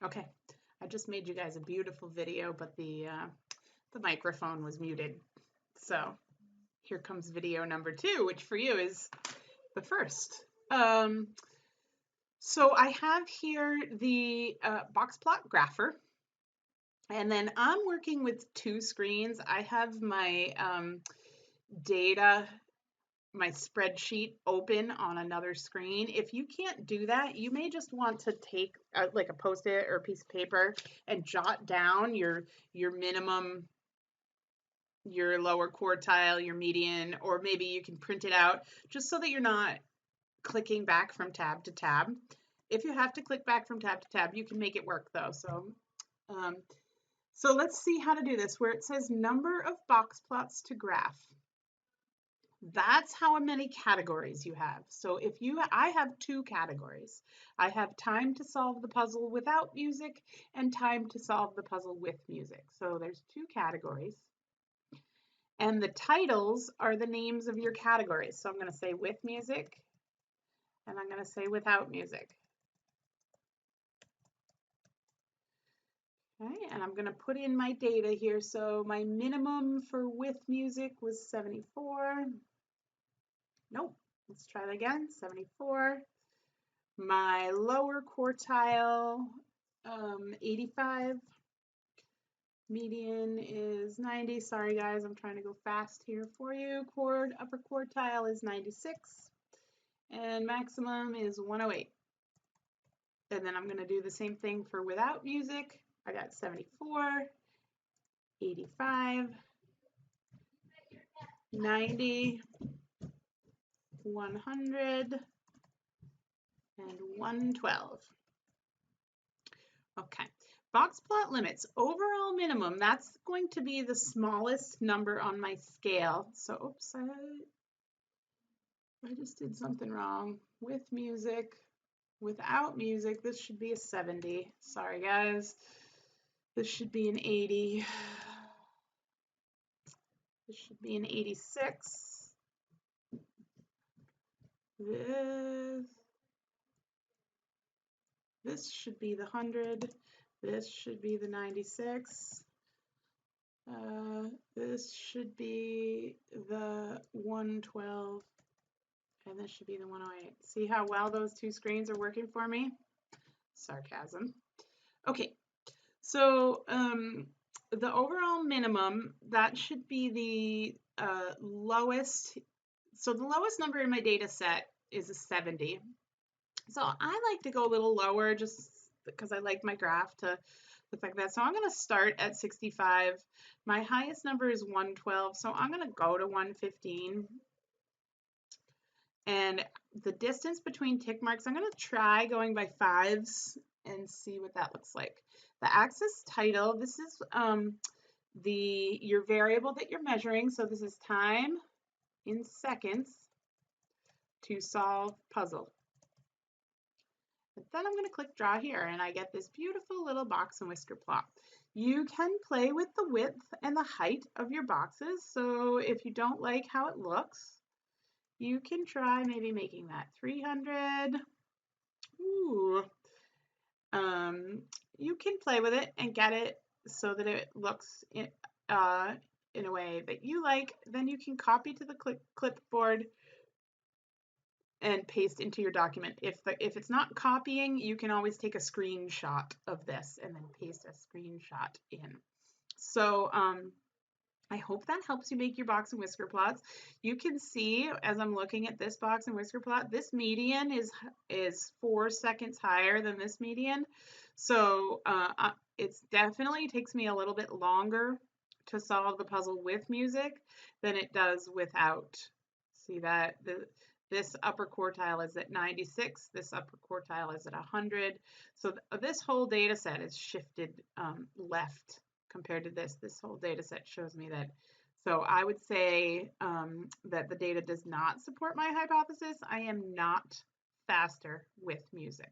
Okay, I just made you guys a beautiful video, but the microphone was muted. So here comes video number 2, which for you is the first. So I have here the box plot grapher, and then I'm working with 2 screens. I have my data, my spreadsheet open on another screen. If you can't do that, you may just want to take like a Post-it or a piece of paper and jot down your minimum, your lower quartile, your median, or maybe you can print it out just so that you're not clicking back from tab to tab. If you have to click back from tab to tab, you can make it work though. So let's see how to do this. Where it says number of box plots to graph, that's how many categories you have. So I have 2 categories. I have time to solve the puzzle without music and time to solve the puzzle with music. So there's 2 categories. And the titles are the names of your categories. So I'm going to say with music, and I'm going to say without music. Okay, and I'm going to put in my data here. So my minimum for with music was 74. Nope, let's try that again, 74. My lower quartile, 85. Median is 90. Sorry guys, I'm trying to go fast here for you. Upper quartile is 96. And maximum is 108. And then I'm going to do the same thing for without music. I got 74, 85, 90, 100, and 112. Okay, box plot limits. Overall minimum, that's going to be the smallest number on my scale. So, oops, I just did something wrong. With music, without music, this should be a 70. Sorry, guys. This should be an 80. This should be an 86. This should be the 100. This should be the 96. This should be the 112. And this should be the 108. See how well those 2 screens are working for me? Sarcasm. Okay, so the overall minimum, that should be the lowest. So the lowest number in my data set is a 70. So I like to go a little lower just because I like my graph to look like that. So I'm going to start at 65. My highest number is 112, so I'm going to go to 115. And the distance between tick marks, I'm going to try going by 5s and see what that looks like. The axis title, this is your variable that you're measuring. So this is time in seconds to solve puzzle. But then I'm going to click draw here and I get this beautiful little box and whisker plot. You can play with the width and the height of your boxes. So if you don't like how it looks, you can try maybe making that 300. Ooh. You can play with it and get it so that it looks in a way that you like. Then you can copy to the clipboard and paste into your document. If it's not copying, you can always take a screenshot of this and then paste a screenshot in. So I hope that helps you make your box and whisker plots. You can see as I'm looking at this box and whisker plot, this median is 4 seconds higher than this median. So it definitely takes me a little bit longer to solve the puzzle with music than it does without. See that? This upper quartile is at 96, this upper quartile is at 100. So this whole data set is shifted left compared to this. This whole data set shows me that. So I would say that the data does not support my hypothesis. I am not faster with music.